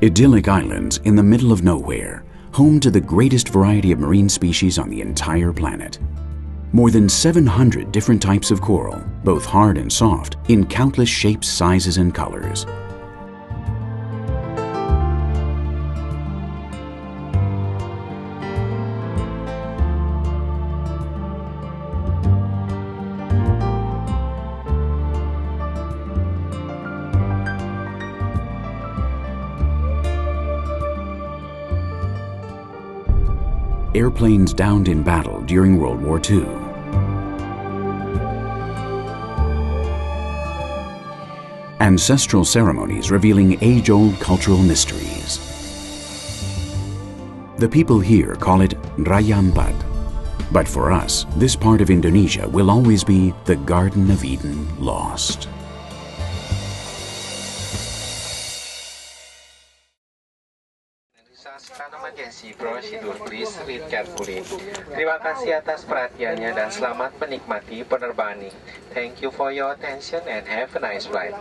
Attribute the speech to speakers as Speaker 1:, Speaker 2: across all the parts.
Speaker 1: Idyllic islands in the middle of nowhere, home to the greatest variety of marine species on the entire planet. More than 700 different types of coral, both hard and soft, in countless shapes, sizes, and colors. Airplanes downed in battle during World War II. Ancestral ceremonies revealing age-old cultural mysteries. The people here call it Ampat, but for us, this part of Indonesia will always be the Garden of Eden lost.
Speaker 2: Please read carefully. Terima kasih atas perhatiannya dan selamat menikmati penerbangan ini. Thank you for your attention and have a nice flight.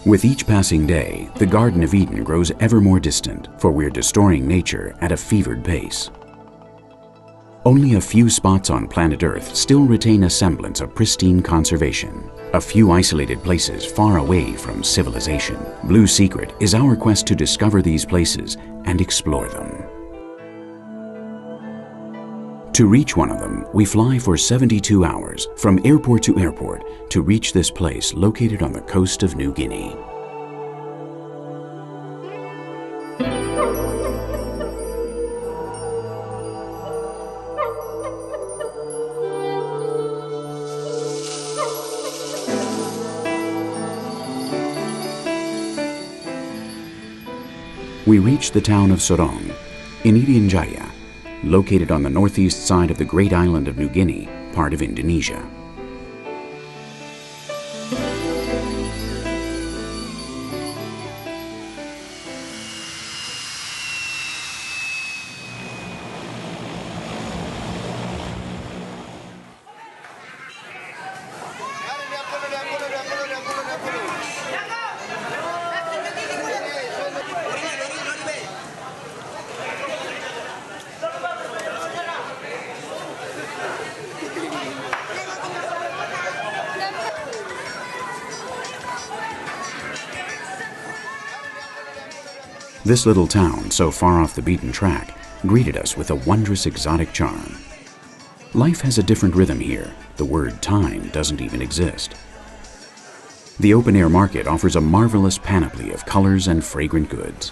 Speaker 1: With each passing day, the Garden of Eden grows ever more distant, for we're destroying nature at a fevered pace. Only a few spots on planet Earth still retain a semblance of pristine conservation. A few isolated places far away from civilization. Blue Secret is our quest to discover these places and explore them. To reach one of them, we fly for 72 hours from airport to airport to reach this place located on the coast of New Guinea. We reach the town of Sorong, in Irian Jaya, located on the northeast side of the great island of New Guinea, part of Indonesia. This little town, so far off the beaten track, greeted us with a wondrous exotic charm. Life has a different rhythm here. The word time doesn't even exist. The open-air market offers a marvelous panoply of colors and fragrant goods.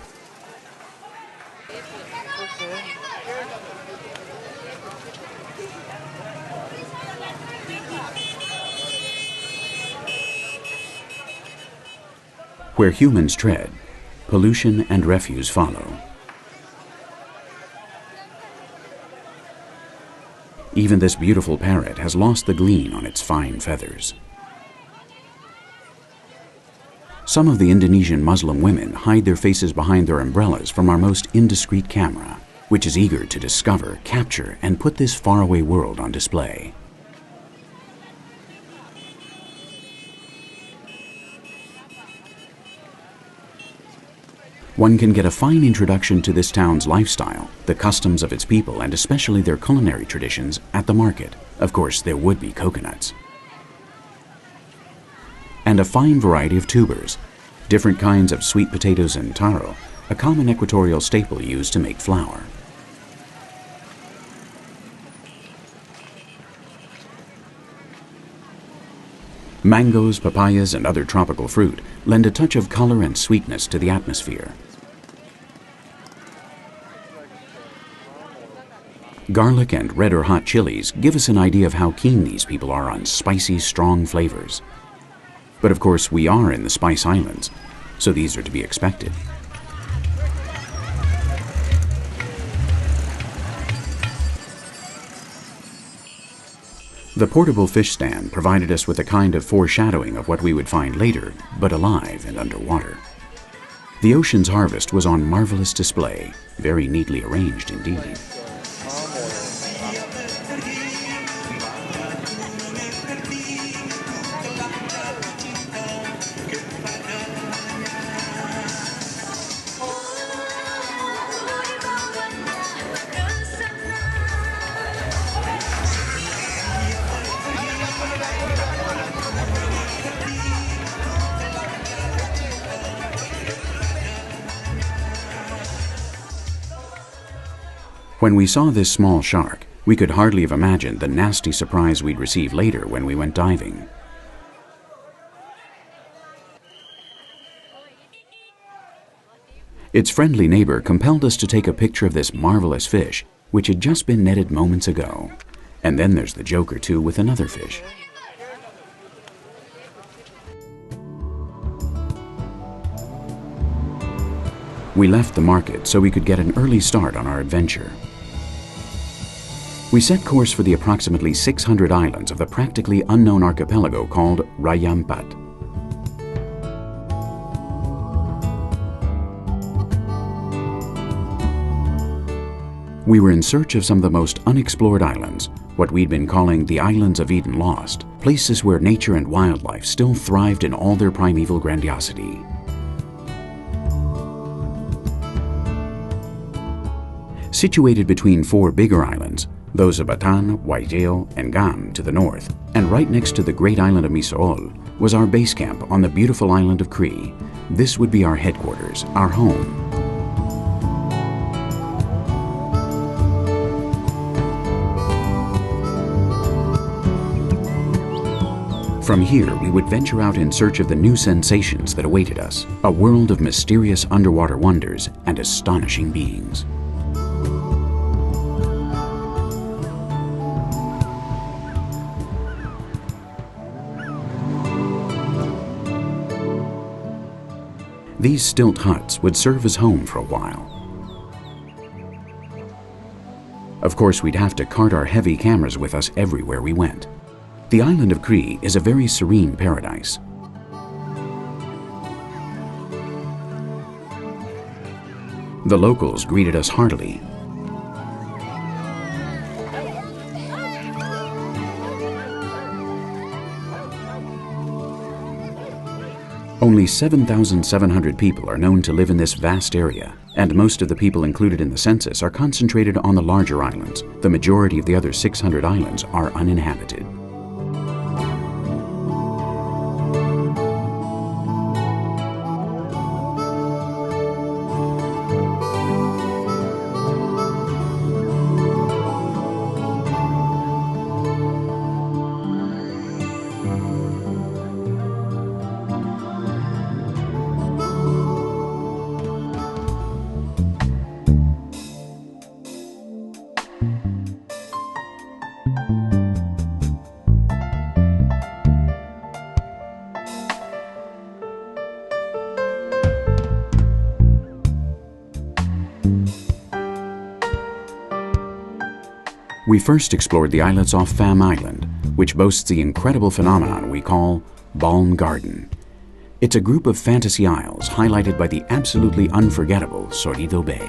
Speaker 1: Where humans tread, pollution and refuse follow. Even this beautiful parrot has lost the gleam on its fine feathers. Some of the Indonesian Muslim women hide their faces behind their umbrellas from our most indiscreet camera, which is eager to discover, capture, and put this faraway world on display. One can get a fine introduction to this town's lifestyle, the customs of its people, and especially their culinary traditions at the market. Of course, there would be coconuts. And a fine variety of tubers, different kinds of sweet potatoes and taro, a common equatorial staple used to make flour. Mangoes, papayas, and other tropical fruit lend a touch of color and sweetness to the atmosphere. Garlic and red or hot chilies give us an idea of how keen these people are on spicy, strong flavors. But of course, we are in the Spice Islands, so these are to be expected. The portable fish stand provided us with a kind of foreshadowing of what we would find later, but alive and underwater. The ocean's harvest was on marvelous display, very neatly arranged indeed. When we saw this small shark, we could hardly have imagined the nasty surprise we'd receive later when we went diving. Its friendly neighbor compelled us to take a picture of this marvelous fish, which had just been netted moments ago. And then there's the joker too with another fish. We left the market so we could get an early start on our adventure. We set course for the approximately 600 islands of the practically unknown archipelago called Ampat. We were in search of some of the most unexplored islands, what we'd been calling the Islands of Eden Lost, places where nature and wildlife still thrived in all their primeval grandiosity. Situated between four bigger islands, those of Batan, Waigeo, and Gam to the north, and right next to the great island of Misool, was our base camp on the beautiful island of Cree. This would be our headquarters, our home. From here, we would venture out in search of the new sensations that awaited us, a world of mysterious underwater wonders and astonishing beings. These stilt huts would serve as home for a while. Of course, we'd have to cart our heavy cameras with us everywhere we went. The island of Cree is a very serene paradise. The locals greeted us heartily. Only 7,700 people are known to live in this vast area, and most of the people included in the census are concentrated on the larger islands. The majority of the other 600 islands are uninhabited. We first explored the islets off Pham Island, which boasts the incredible phenomenon we call Balm Garden. It's a group of fantasy isles highlighted by the absolutely unforgettable Sorrido Bay.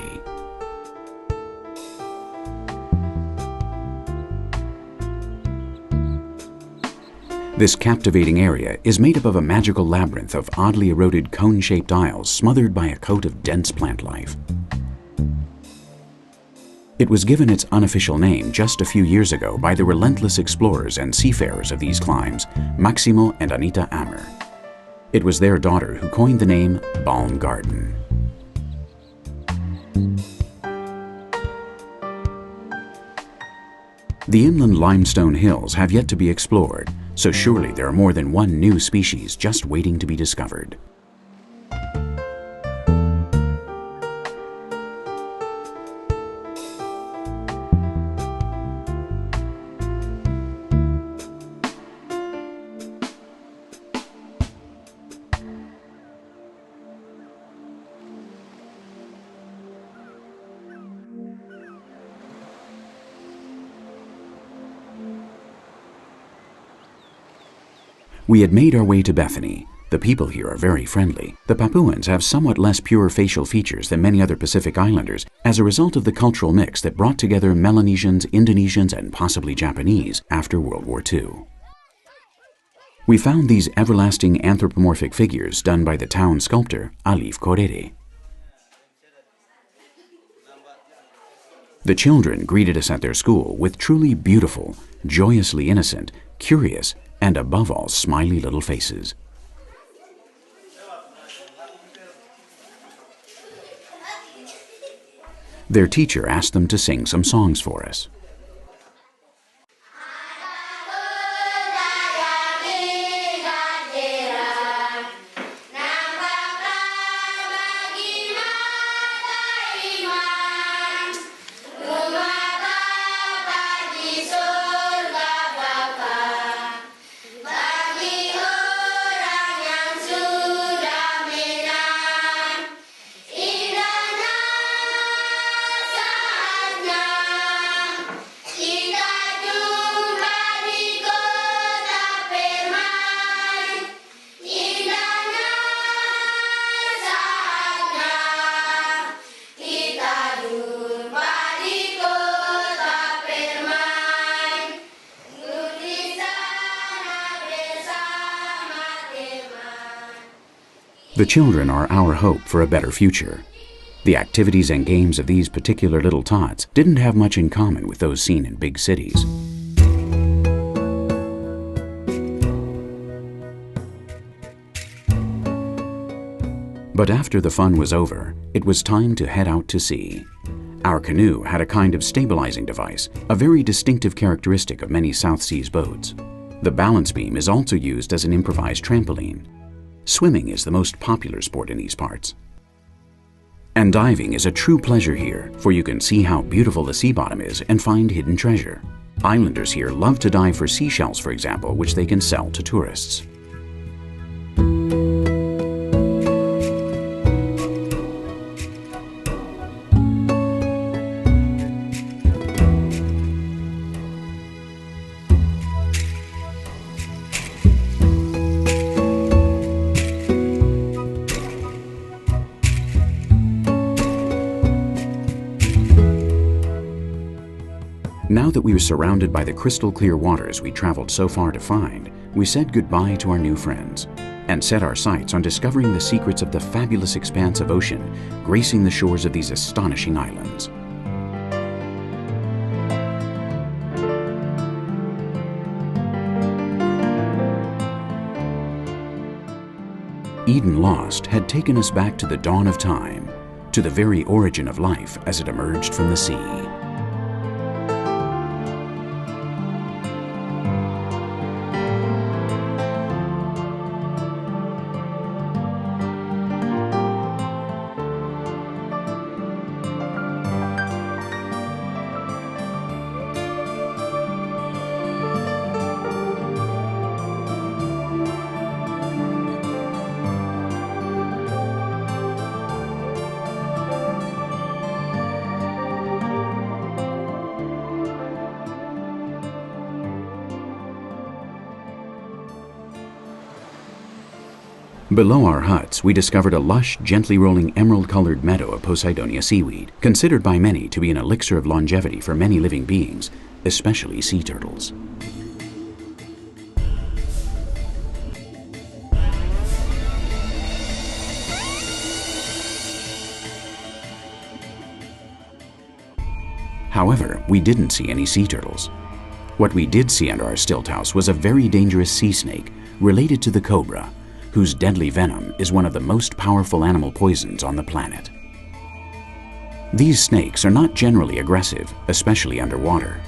Speaker 1: This captivating area is made up of a magical labyrinth of oddly eroded cone-shaped isles smothered by a coat of dense plant life. It was given its unofficial name just a few years ago by the relentless explorers and seafarers of these climes, Maximo and Anita Amer. It was their daughter who coined the name Balm Garden. The inland limestone hills have yet to be explored, so surely there are more than one new species just waiting to be discovered. We had made our way to Bethany. The people here are very friendly. The Papuans have somewhat less pure facial features than many other Pacific Islanders as a result of the cultural mix that brought together Melanesians, Indonesians, and possibly Japanese after World War II. We found these everlasting anthropomorphic figures done by the town sculptor Alif Korere. The children greeted us at their school with truly beautiful, joyously innocent, curious, and above all, smiley little faces. Their teacher asked them to sing some songs for us. The children are our hope for a better future. The activities and games of these particular little tots didn't have much in common with those seen in big cities. But after the fun was over, it was time to head out to sea. Our canoe had a kind of stabilizing device, a very distinctive characteristic of many South Seas boats. The balance beam is also used as an improvised trampoline. Swimming is the most popular sport in these parts. And diving is a true pleasure here, for you can see how beautiful the sea bottom is and find hidden treasure. Islanders here love to dive for seashells, for example, which they can sell to tourists. Now that we were surrounded by the crystal clear waters we traveled so far to find, we said goodbye to our new friends and set our sights on discovering the secrets of the fabulous expanse of ocean gracing the shores of these astonishing islands. Eden Lost had taken us back to the dawn of time, to the very origin of life as it emerged from the sea. Below our huts, we discovered a lush, gently rolling emerald-colored meadow of Poseidonia seaweed, considered by many to be an elixir of longevity for many living beings, especially sea turtles. However, we didn't see any sea turtles. What we did see under our stilt house was a very dangerous sea snake related to the cobra, whose deadly venom is one of the most powerful animal poisons on the planet. These snakes are not generally aggressive, especially underwater.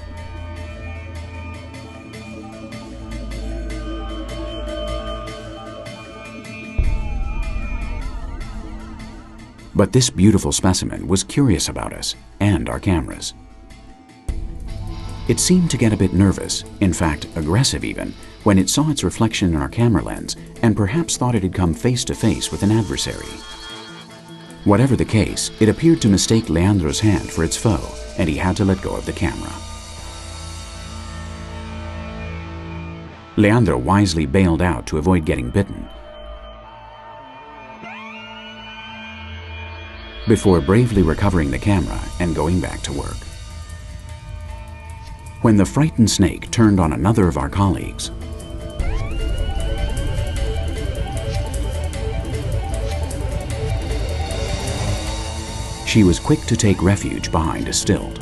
Speaker 1: But this beautiful specimen was curious about us and our cameras. It seemed to get a bit nervous, in fact aggressive even, when it saw its reflection in our camera lens and perhaps thought it had come face to face with an adversary. Whatever the case, it appeared to mistake Leandro's hand for its foe, and he had to let go of the camera. Leandro wisely bailed out to avoid getting bitten, before bravely recovering the camera and going back to work. When the frightened snake turned on another of our colleagues, she was quick to take refuge behind a stilt.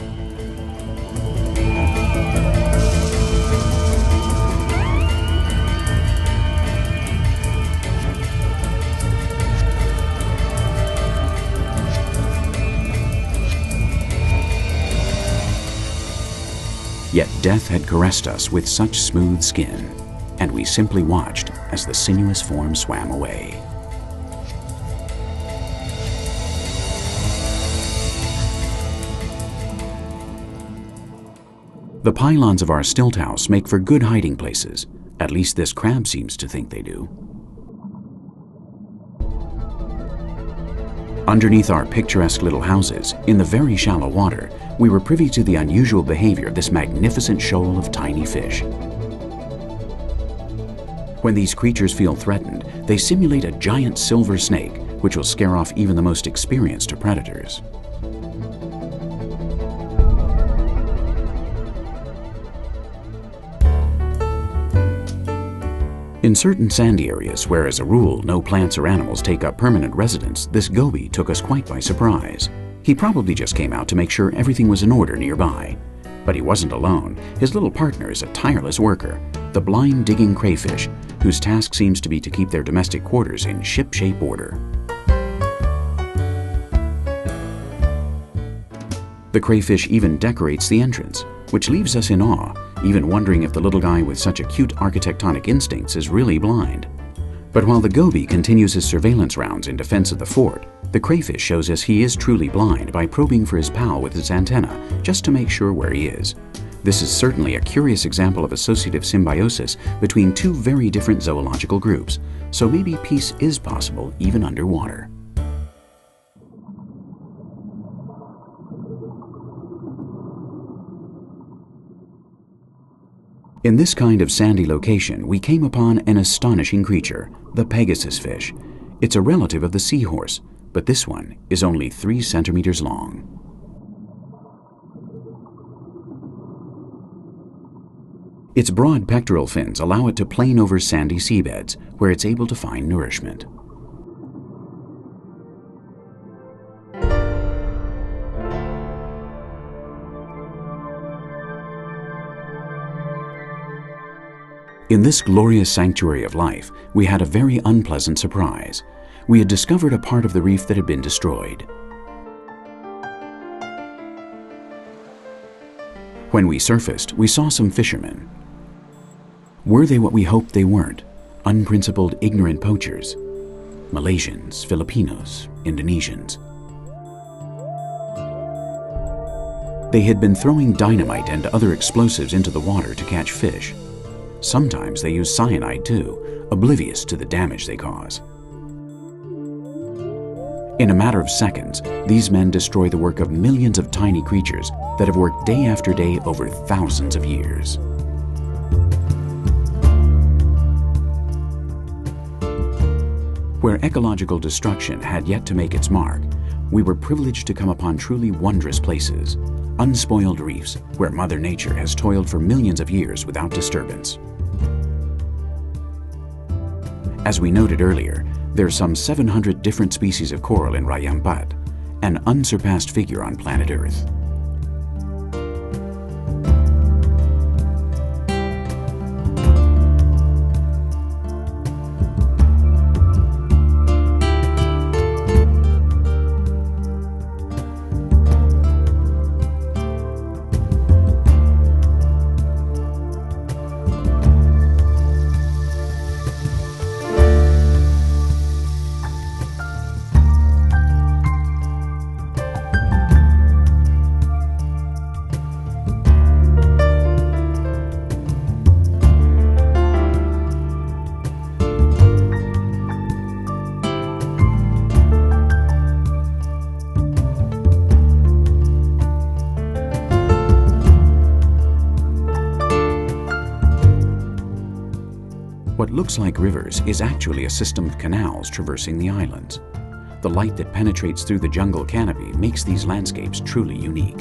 Speaker 1: Yet death had caressed us with such smooth skin, and we simply watched as the sinuous form swam away. The pylons of our stilt house make for good hiding places. At least this crab seems to think they do. Underneath our picturesque little houses, in the very shallow water, we were privy to the unusual behavior of this magnificent shoal of tiny fish. When these creatures feel threatened, they simulate a giant silver snake, which will scare off even the most experienced predators. In certain sandy areas, where as a rule no plants or animals take up permanent residence, this goby took us quite by surprise. He probably just came out to make sure everything was in order nearby. But he wasn't alone. His little partner is a tireless worker, the blind digging crayfish, whose task seems to be to keep their domestic quarters in ship-shape order. The crayfish even decorates the entrance, which leaves us in awe, even wondering if the little guy with such acute architectonic instincts is really blind. But while the goby continues his surveillance rounds in defense of the fort, the crayfish shows us he is truly blind by probing for his pal with its antenna, just to make sure where he is. This is certainly a curious example of associative symbiosis between two very different zoological groups, so maybe peace is possible even underwater. In this kind of sandy location, we came upon an astonishing creature, the Pegasus fish. It's a relative of the seahorse, but this one is only 3 centimeters long. Its broad pectoral fins allow it to plane over sandy seabeds, where it's able to find nourishment. In this glorious sanctuary of life, we had a very unpleasant surprise. We had discovered a part of the reef that had been destroyed. When we surfaced, we saw some fishermen. Were they what we hoped they weren't? Unprincipled, ignorant poachers? Malaysians, Filipinos, Indonesians. They had been throwing dynamite and other explosives into the water to catch fish. Sometimes they use cyanide too, oblivious to the damage they cause. In a matter of seconds, these men destroy the work of millions of tiny creatures that have worked day after day over thousands of years. Where ecological destruction had yet to make its mark, we were privileged to come upon truly wondrous places, unspoiled reefs where Mother Nature has toiled for millions of years without disturbance. As we noted earlier, there are some 700 different species of coral in Ampat, an unsurpassed figure on planet Earth. What looks like rivers is actually a system of canals traversing the islands. The light that penetrates through the jungle canopy makes these landscapes truly unique.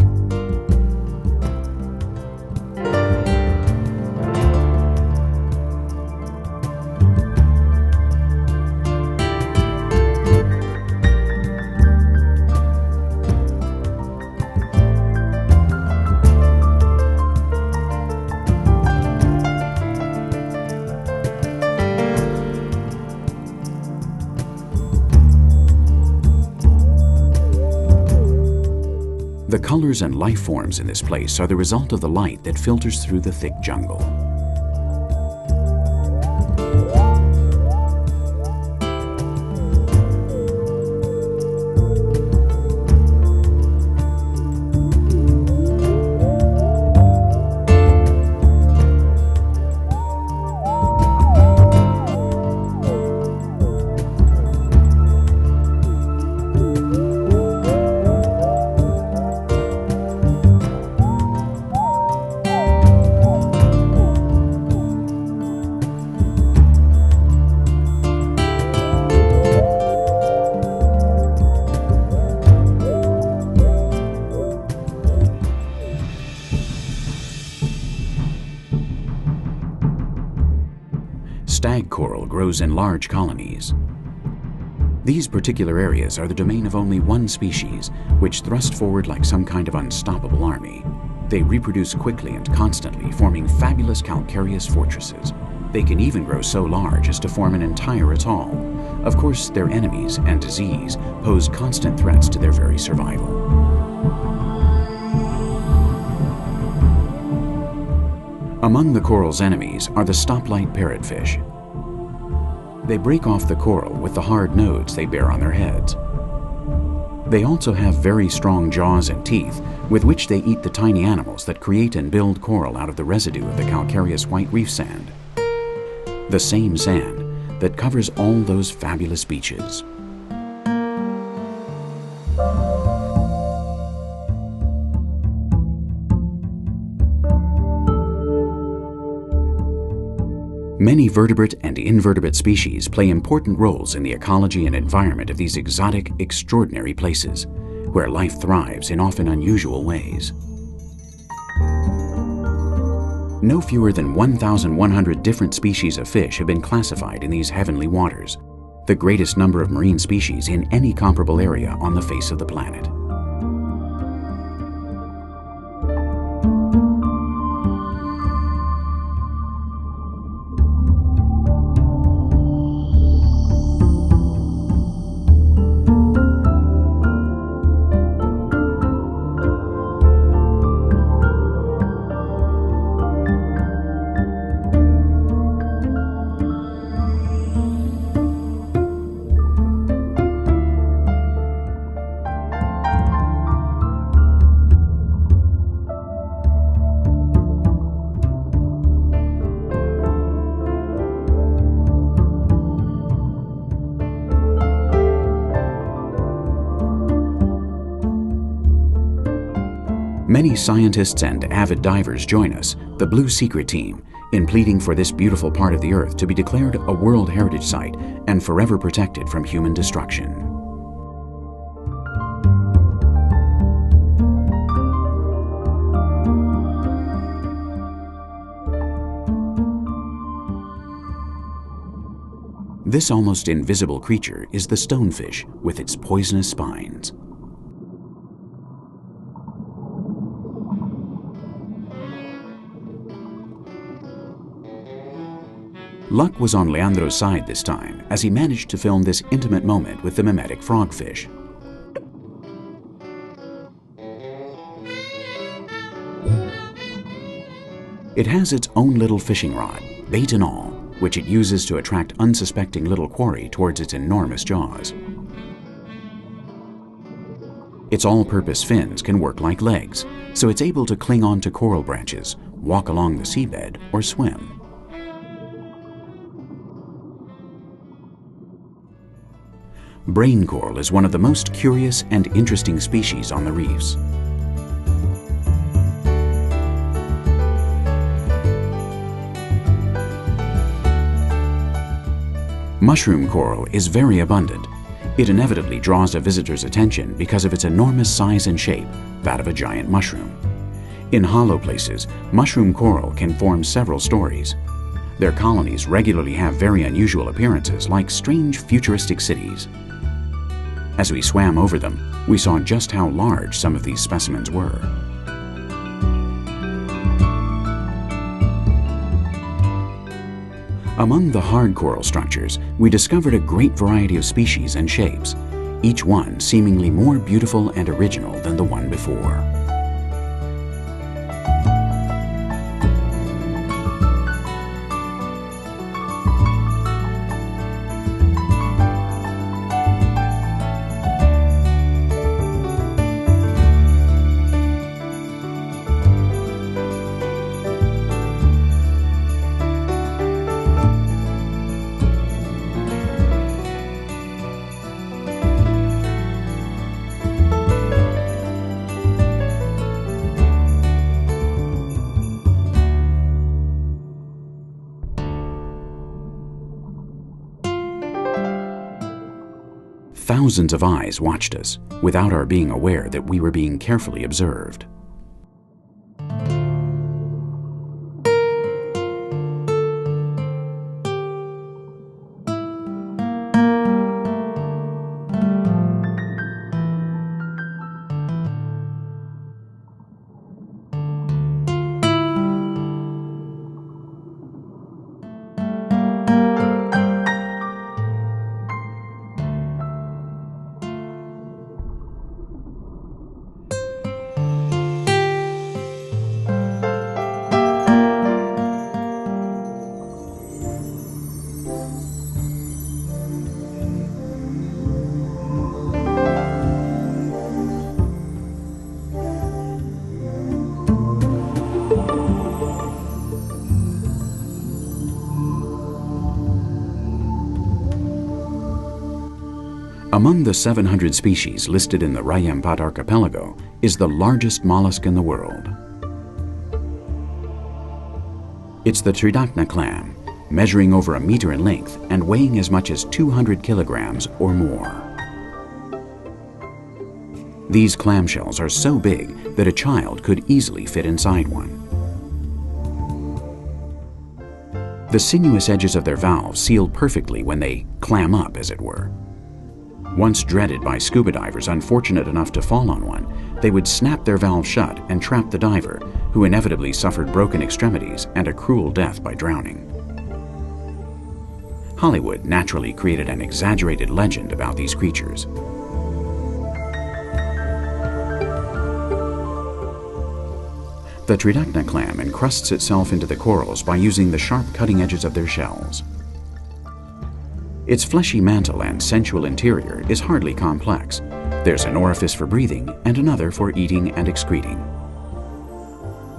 Speaker 1: The colors and life forms in this place are the result of the light that filters through the thick jungle. Stag coral grows in large colonies. These particular areas are the domain of only one species, which thrust forward like some kind of unstoppable army. They reproduce quickly and constantly, forming fabulous calcareous fortresses. They can even grow so large as to form an entire atoll. Of course, their enemies and disease pose constant threats to their very survival. Among the coral's enemies are the stoplight parrotfish. They break off the coral with the hard nodes they bear on their heads. They also have very strong jaws and teeth with which they eat the tiny animals that create and build coral out of the residue of the calcareous white reef sand. The same sand that covers all those fabulous beaches. Many vertebrate and invertebrate species play important roles in the ecology and environment of these exotic, extraordinary places, where life thrives in often unusual ways. No fewer than 1,100 different species of fish have been classified in these heavenly waters, the greatest number of marine species in any comparable area on the face of the planet. Many scientists and avid divers join us, the Blue Secret Team, in pleading for this beautiful part of the Earth to be declared a World Heritage Site and forever protected from human destruction. This almost invisible creature is the stonefish with its poisonous spines. Luck was on Leandro's side this time, as he managed to film this intimate moment with the mimetic frogfish. It has its own little fishing rod, bait and all, which it uses to attract unsuspecting little quarry towards its enormous jaws. Its all-purpose fins can work like legs, so it's able to cling on to coral branches, walk along the seabed, or swim. Brain coral is one of the most curious and interesting species on the reefs. Mushroom coral is very abundant. It inevitably draws a visitor's attention because of its enormous size and shape, that of a giant mushroom. In hollow places, mushroom coral can form several stories. Their colonies regularly have very unusual appearances, like strange futuristic cities. As we swam over them, we saw just how large some of these specimens were. Among the hard coral structures, we discovered a great variety of species and shapes. each one seemingly more beautiful and original than the one before. Thousands of eyes watched us, without our being aware that we were being carefully observed. Among the 700 species listed in the Ampat archipelago is the largest mollusk in the world. It's the Tridacna clam, measuring over 1 meter in length and weighing as much as 200 kilograms or more. These clamshells are so big that a child could easily fit inside one. The sinuous edges of their valves seal perfectly when they clam up, as it were. Once dreaded by scuba divers unfortunate enough to fall on one, they would snap their valve shut and trap the diver, who inevitably suffered broken extremities and a cruel death by drowning. Hollywood naturally created an exaggerated legend about these creatures. The Tridacna clam encrusts itself into the corals by using the sharp cutting edges of their shells. Its fleshy mantle and sensual interior is hardly complex. There's an orifice for breathing and another for eating and excreting.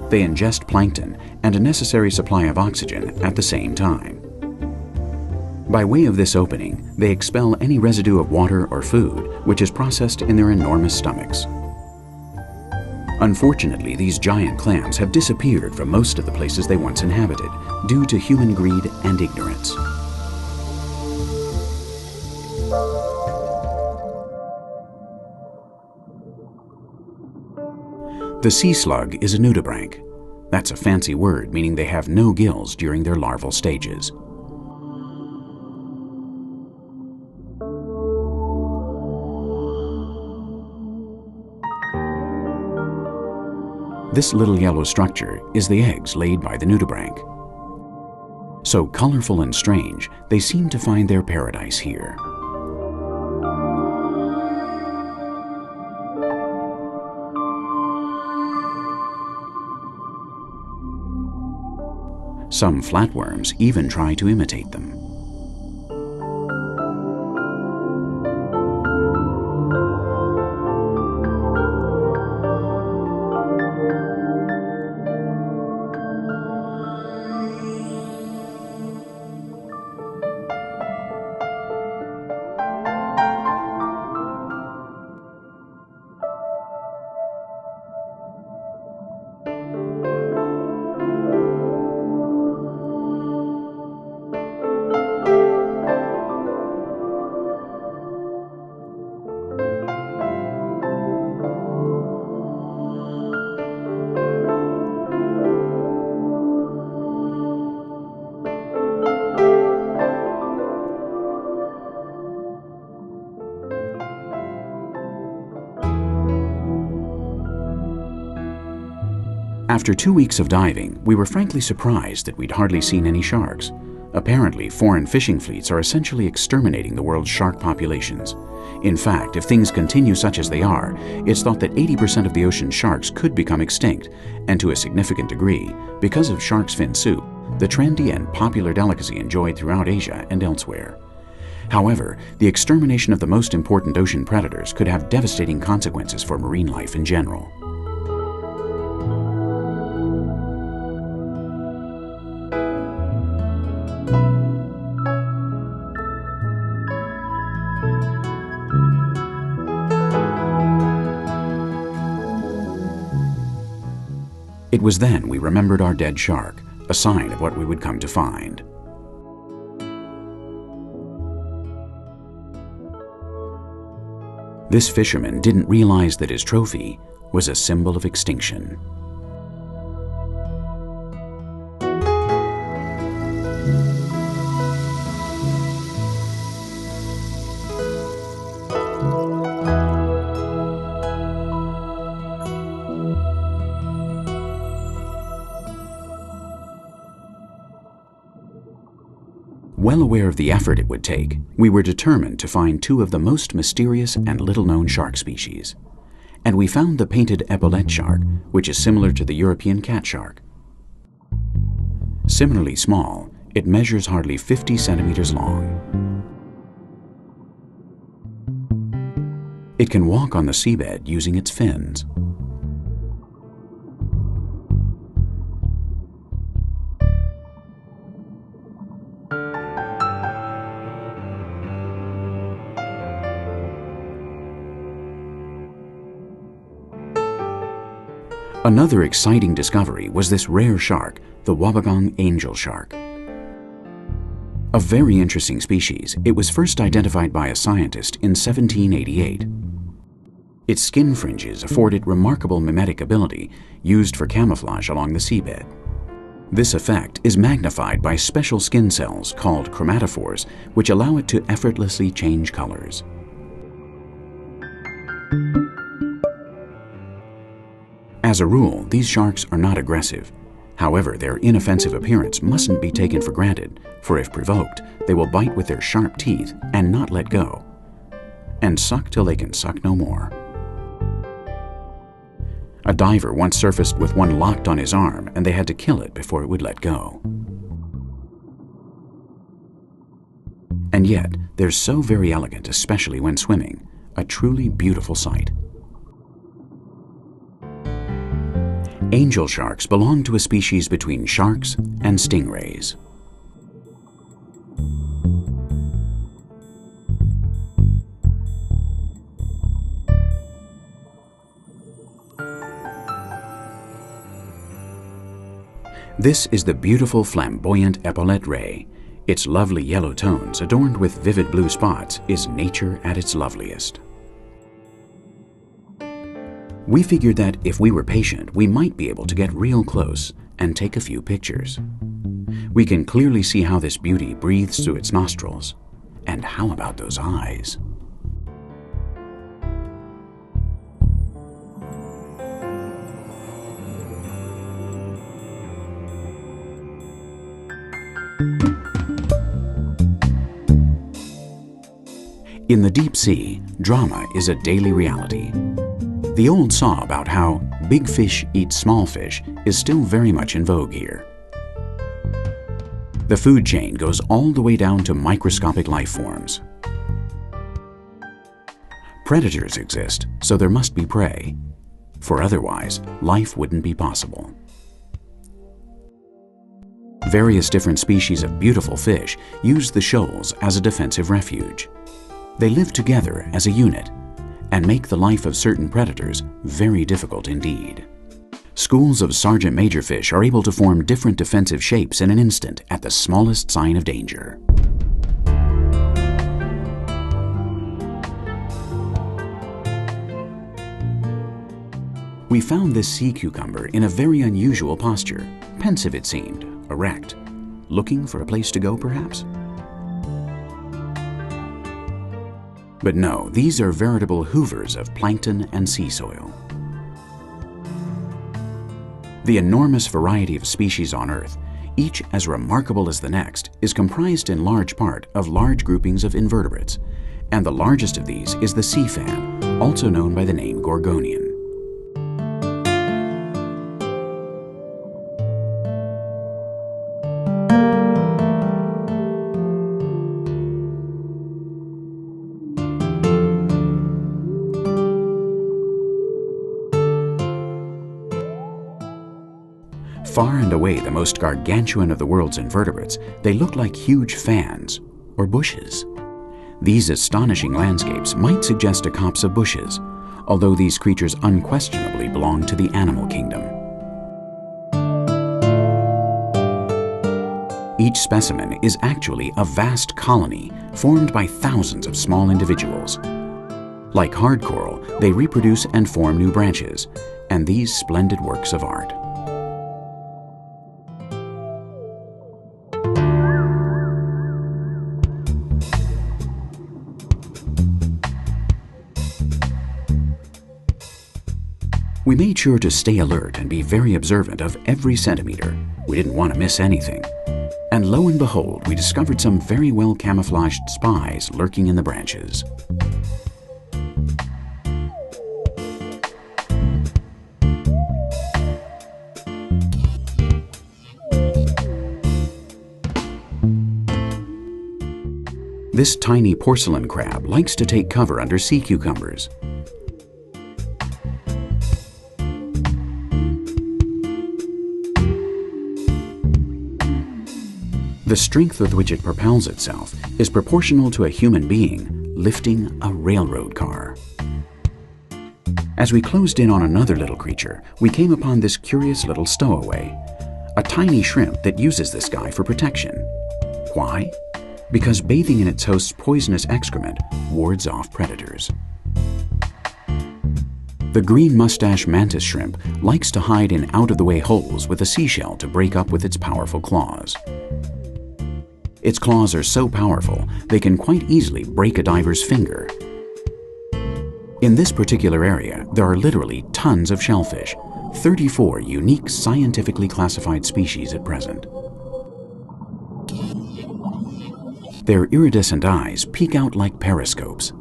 Speaker 1: They ingest plankton and a necessary supply of oxygen at the same time. By way of this opening, they expel any residue of water or food which is processed in their enormous stomachs. Unfortunately, these giant clams have disappeared from most of the places they once inhabited due to human greed and ignorance. The sea slug is a nudibranch. That's a fancy word meaning they have no gills during their larval stages. This little yellow structure is the eggs laid by the nudibranch. So colorful and strange, they seem to find their paradise here. Some flatworms even try to imitate them. After 2 weeks of diving, we were frankly surprised that we'd hardly seen any sharks. Apparently, foreign fishing fleets are essentially exterminating the world's shark populations. In fact, if things continue such as they are, it's thought that 80% of the ocean's sharks could become extinct, and to a significant degree, because of shark's fin soup, the trendy and popular delicacy enjoyed throughout Asia and elsewhere. However, the extermination of the most important ocean predators could have devastating consequences for marine life in general. It was then we remembered our dead shark, a sign of what we would come to find. This fisherman didn't realize that his trophy was a symbol of extinction. Well aware of the effort it would take, we were determined to find two of the most mysterious and little-known shark species. And we found the painted epaulette shark, which is similar to the European cat shark. Similarly small, it measures hardly 50 centimeters long. It can walk on the seabed using its fins. Another exciting discovery was this rare shark, the Wobbegong angel shark. A very interesting species, it was first identified by a scientist in 1788. Its skin fringes afforded remarkable mimetic ability used for camouflage along the seabed. This effect is magnified by special skin cells called chromatophores, which allow it to effortlessly change colors. As a rule, these sharks are not aggressive. However, their inoffensive appearance mustn't be taken for granted, for if provoked, they will bite with their sharp teeth and not let go, and suck till they can suck no more. A diver once surfaced with one locked on his arm, and they had to kill it before it would let go. And yet, they're so very elegant, especially when swimming, a truly beautiful sight. Angel sharks belong to a species between sharks and stingrays. This is the beautiful flamboyant epaulette ray. Its lovely yellow tones adorned with vivid blue spots is nature at its loveliest. We figured that if we were patient, we might be able to get real close and take a few pictures. We can clearly see how this beauty breathes through its nostrils. And how about those eyes? In the deep sea, drama is a daily reality. The old saw about how big fish eat small fish is still very much in vogue here. The food chain goes all the way down to microscopic life forms. Predators exist, so there must be prey, for otherwise life wouldn't be possible. Various different species of beautiful fish use the shoals as a defensive refuge. They live together as a unit and make the life of certain predators very difficult indeed. Schools of sergeant major fish are able to form different defensive shapes in an instant at the smallest sign of danger. We found this sea cucumber in a very unusual posture, pensive it seemed, erect, looking for a place to go perhaps? But no, these are veritable hoovers of plankton and sea soil. The enormous variety of species on Earth, each as remarkable as the next, is comprised in large part of large groupings of invertebrates, and the largest of these is the sea fan, also known by the name gorgonian. Far and away the most gargantuan of the world's invertebrates, they look like huge fans or bushes. These astonishing landscapes might suggest a copse of bushes, although these creatures unquestionably belong to the animal kingdom. Each specimen is actually a vast colony formed by thousands of small individuals. Like hard coral, they reproduce and form new branches, and these splendid works of art. We made sure to stay alert and be very observant of every centimeter. We didn't want to miss anything. And lo and behold, we discovered some very well camouflaged spies lurking in the branches. This tiny porcelain crab likes to take cover under sea cucumbers. The strength with which it propels itself is proportional to a human being lifting a railroad car. As we closed in on another little creature, we came upon this curious little stowaway, a tiny shrimp that uses this guy for protection. Why? Because bathing in its host's poisonous excrement wards off predators. The green mustache mantis shrimp likes to hide in out-of-the-way holes with a seashell to break up with its powerful claws. Its claws are so powerful, they can quite easily break a diver's finger. In this particular area, there are literally tons of shellfish, 34 unique scientifically classified species at present. Their iridescent eyes peek out like periscopes.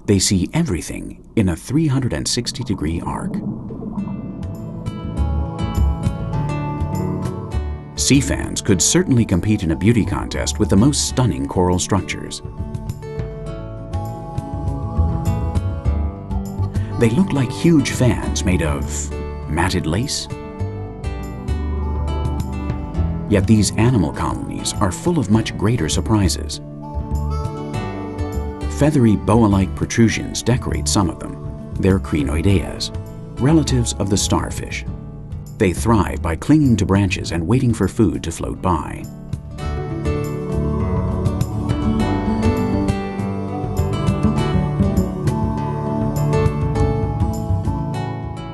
Speaker 1: They see everything in a 360-degree arc. Sea fans could certainly compete in a beauty contest with the most stunning coral structures. They look like huge fans made of matted lace. Yet these animal colonies are full of much greater surprises. Feathery boa-like protrusions decorate some of them. They're crinoideas, relatives of the starfish. They thrive by clinging to branches and waiting for food to float by.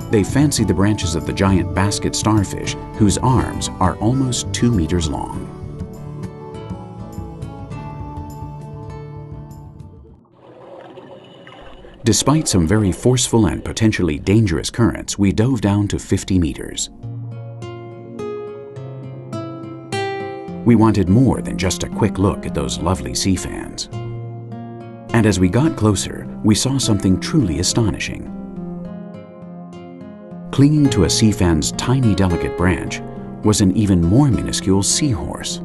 Speaker 1: They fancy the branches of the giant basket starfish, whose arms are almost 2 meters long. Despite some very forceful and potentially dangerous currents, we dove down to 50 meters. We wanted more than just a quick look at those lovely sea fans. And as we got closer, we saw something truly astonishing. Clinging to a sea fan's tiny, delicate branch was an even more minuscule seahorse.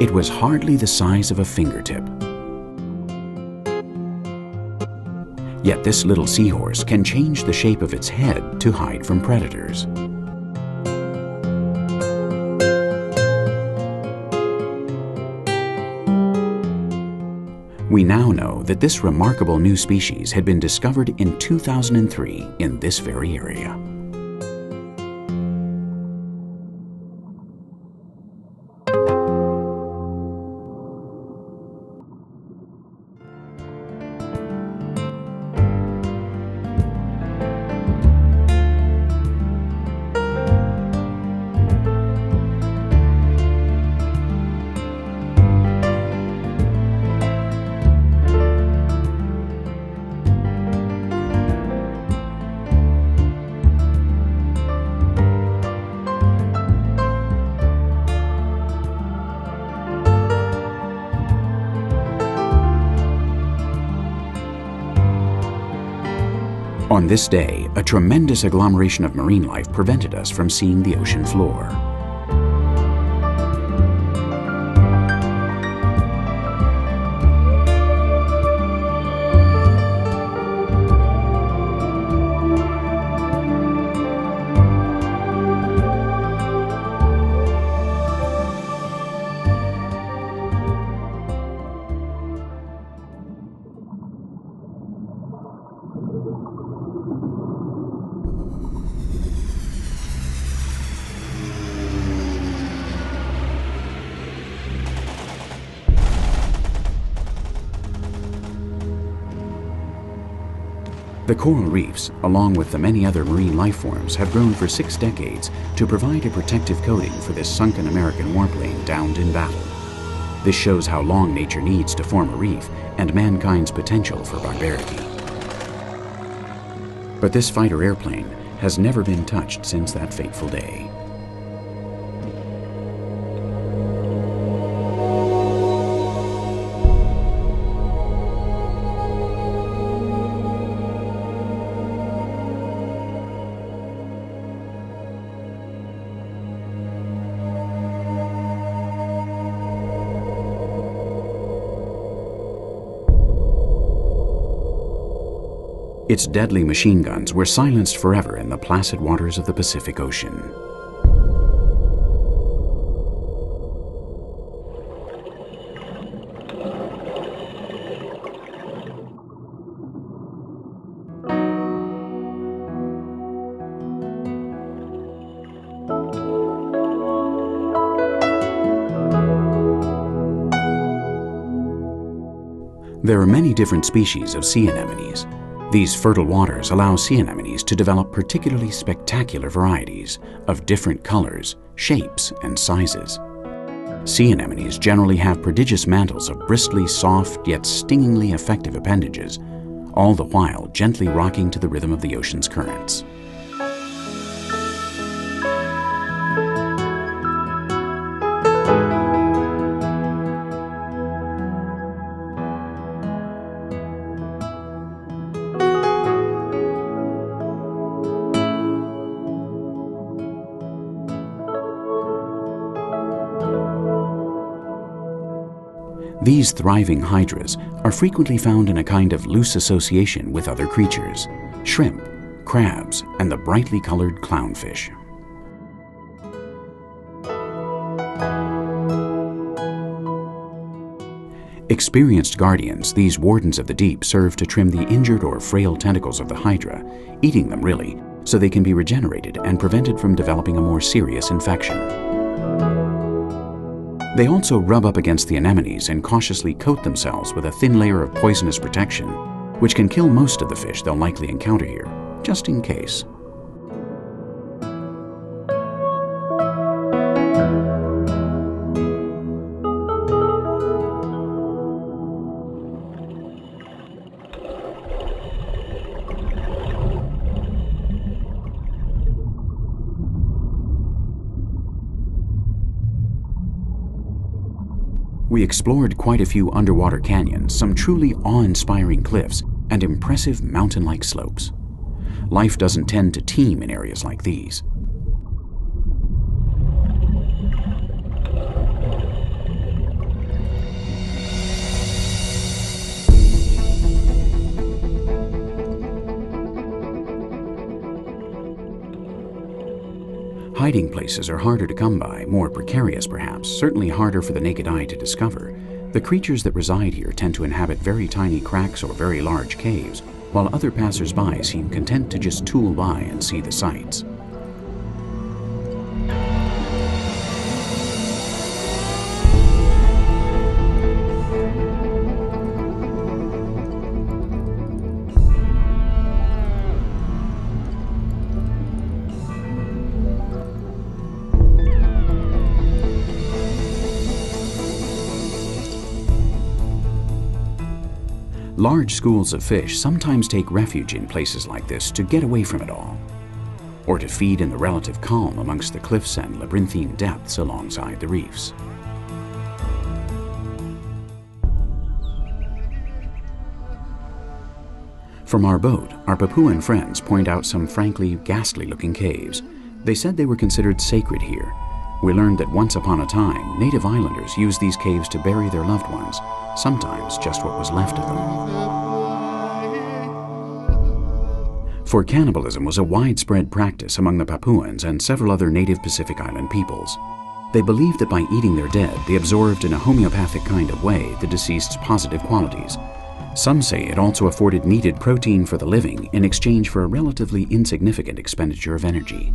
Speaker 1: It was hardly the size of a fingertip. Yet this little seahorse can change the shape of its head to hide from predators. We now know that this remarkable new species had been discovered in 2003 in this very area. On this day, a tremendous agglomeration of marine life prevented us from seeing the ocean floor. The coral reefs, along with the many other marine life forms, have grown for 6 decades to provide a protective coating for this sunken American warplane downed in battle. This shows how long nature needs to form a reef and mankind's potential for barbarity. But this fighter airplane has never been touched since that fateful day. Its deadly machine guns were silenced forever in the placid waters of the Pacific Ocean. There are many different species of sea anemones. These fertile waters allow sea anemones to develop particularly spectacular varieties of different colors, shapes, and sizes. Sea anemones generally have prodigious mantles of bristly, soft, yet stingingly effective appendages, all the while gently rocking to the rhythm of the ocean's currents. These thriving hydras are frequently found in a kind of loose association with other creatures, shrimp, crabs, and the brightly colored clownfish. Experienced guardians, these wardens of the deep serve to trim the injured or frail tentacles of the hydra, eating them really, so they can be regenerated and prevented from developing a more serious infection. They also rub up against the anemones and cautiously coat themselves with a thin layer of poisonous protection, which can kill most of the fish they'll likely encounter here, just in case. We explored quite a few underwater canyons, some truly awe-inspiring cliffs, and impressive mountain-like slopes. Life doesn't tend to teem in areas like these. Hiding places are harder to come by, more precarious perhaps, certainly harder for the naked eye to discover. The creatures that reside here tend to inhabit very tiny cracks or very large caves, while other passers-by seem content to just tool by and see the sights. Large schools of fish sometimes take refuge in places like this to get away from it all, or to feed in the relative calm amongst the cliffs and labyrinthine depths alongside the reefs. From our boat, our Papuan friends point out some frankly ghastly-looking caves. They said they were considered sacred here. We learned that once upon a time, native islanders used these caves to bury their loved ones, sometimes just what was left of them. For cannibalism was a widespread practice among the Papuans and several other native Pacific Island peoples. They believed that by eating their dead, they absorbed in a homeopathic kind of way the deceased's positive qualities. Some say it also afforded needed protein for the living in exchange for a relatively insignificant expenditure of energy.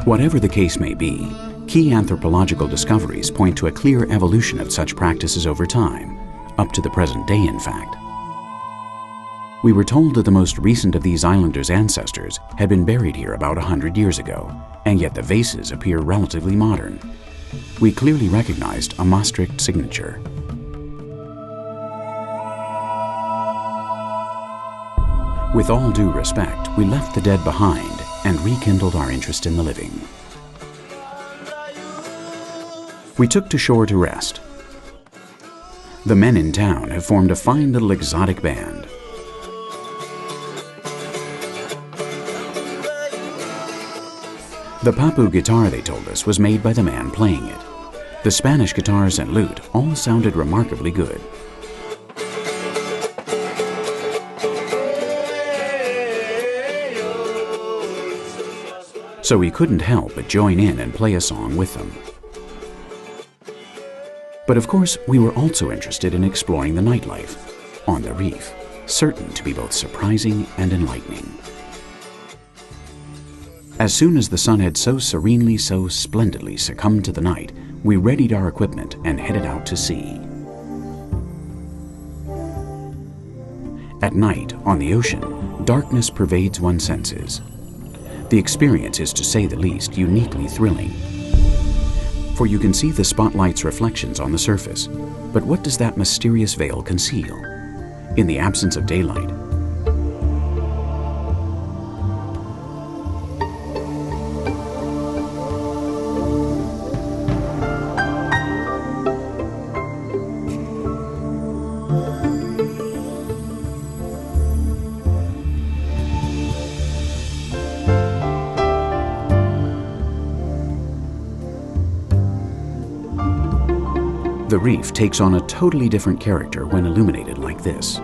Speaker 1: Whatever the case may be, key anthropological discoveries point to a clear evolution of such practices over time, up to the present day in fact. We were told that the most recent of these islanders' ancestors had been buried here about 100 years ago, and yet the vases appear relatively modern. We clearly recognized a Maastricht signature. With all due respect, we left the dead behind and rekindled our interest in the living. We took to shore to rest. The men in town have formed a fine little exotic band. The Papu guitar, they told us, was made by the man playing it. The Spanish guitars and lute all sounded remarkably good. So we couldn't help but join in and play a song with them. But of course, we were also interested in exploring the nightlife on the reef, certain to be both surprising and enlightening. As soon as the sun had so serenely, so splendidly succumbed to the night, we readied our equipment and headed out to sea. At night, on the ocean, darkness pervades one's senses. The experience is, to say the least, uniquely thrilling. For you can see the spotlight's reflections on the surface, but what does that mysterious veil conceal? In the absence of daylight, the reef takes on a totally different character when illuminated like this.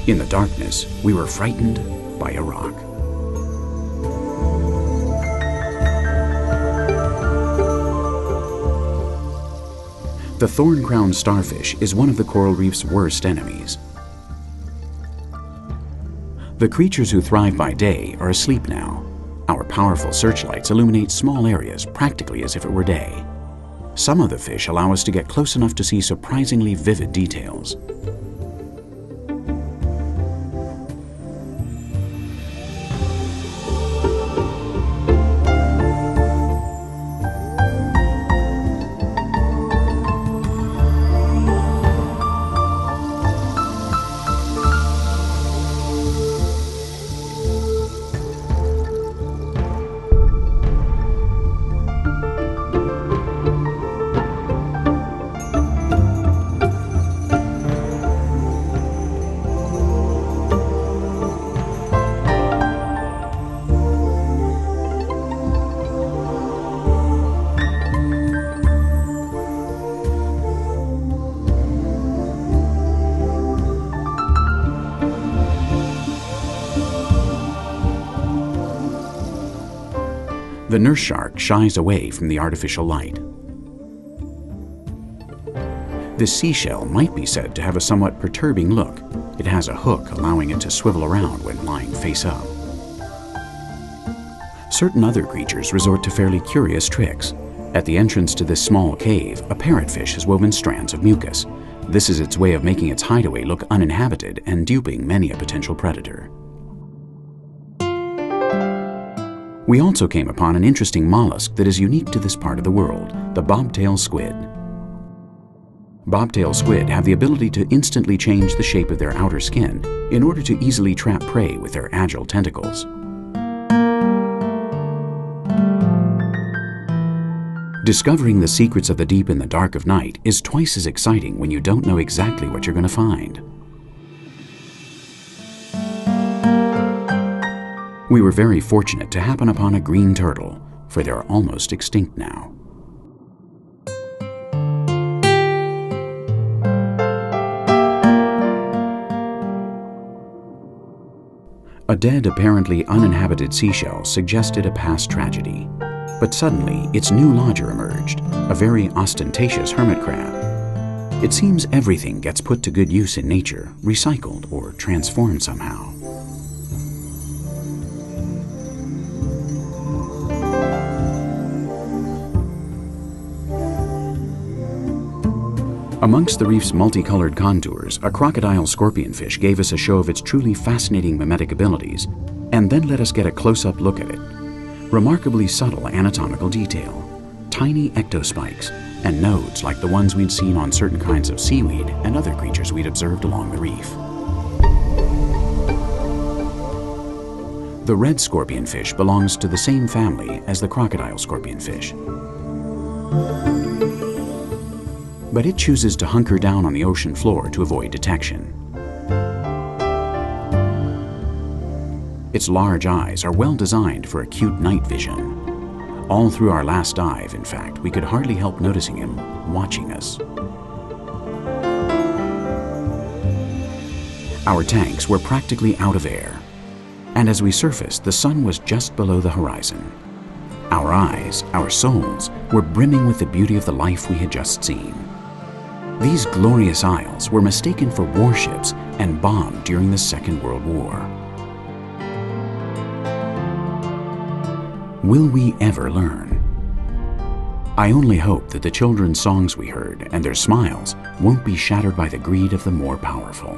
Speaker 1: In the darkness, we were frightened by a rock. The thorn-crowned starfish is one of the coral reef's worst enemies. The creatures who thrive by day are asleep now. Our powerful searchlights illuminate small areas practically as if it were day. Some of the fish allow us to get close enough to see surprisingly vivid details. The nurse shark shies away from the artificial light. This seashell might be said to have a somewhat perturbing look. It has a hook allowing it to swivel around when lying face up. Certain other creatures resort to fairly curious tricks. At the entrance to this small cave, a parrotfish has woven strands of mucus. This is its way of making its hideaway look uninhabited and duping many a potential predator. We also came upon an interesting mollusk that is unique to this part of the world, the bobtail squid. Bobtail squid have the ability to instantly change the shape of their outer skin in order to easily trap prey with their agile tentacles. Discovering the secrets of the deep in the dark of night is twice as exciting when you don't know exactly what you're going to find. We were very fortunate to happen upon a green turtle, for they're almost extinct now. A dead, apparently uninhabited seashell suggested a past tragedy. But suddenly, its new lodger emerged, a very ostentatious hermit crab. It seems everything gets put to good use in nature, recycled or transformed somehow. Amongst the reef's multicolored contours, a crocodile scorpionfish gave us a show of its truly fascinating mimetic abilities, and then let us get a close-up look at it. Remarkably subtle anatomical detail, tiny ectospikes, and nodes like the ones we'd seen on certain kinds of seaweed and other creatures we'd observed along the reef. The red scorpionfish belongs to the same family as the crocodile scorpionfish. But it chooses to hunker down on the ocean floor to avoid detection. Its large eyes are well designed for acute night vision. All through our last dive, in fact, we could hardly help noticing him watching us. Our tanks were practically out of air, and as we surfaced, the sun was just below the horizon. Our eyes, our souls, were brimming with the beauty of the life we had just seen. These glorious isles were mistaken for warships and bombed during the Second World War. Will we ever learn? I only hope that the children's songs we heard and their smiles won't be shattered by the greed of the more powerful.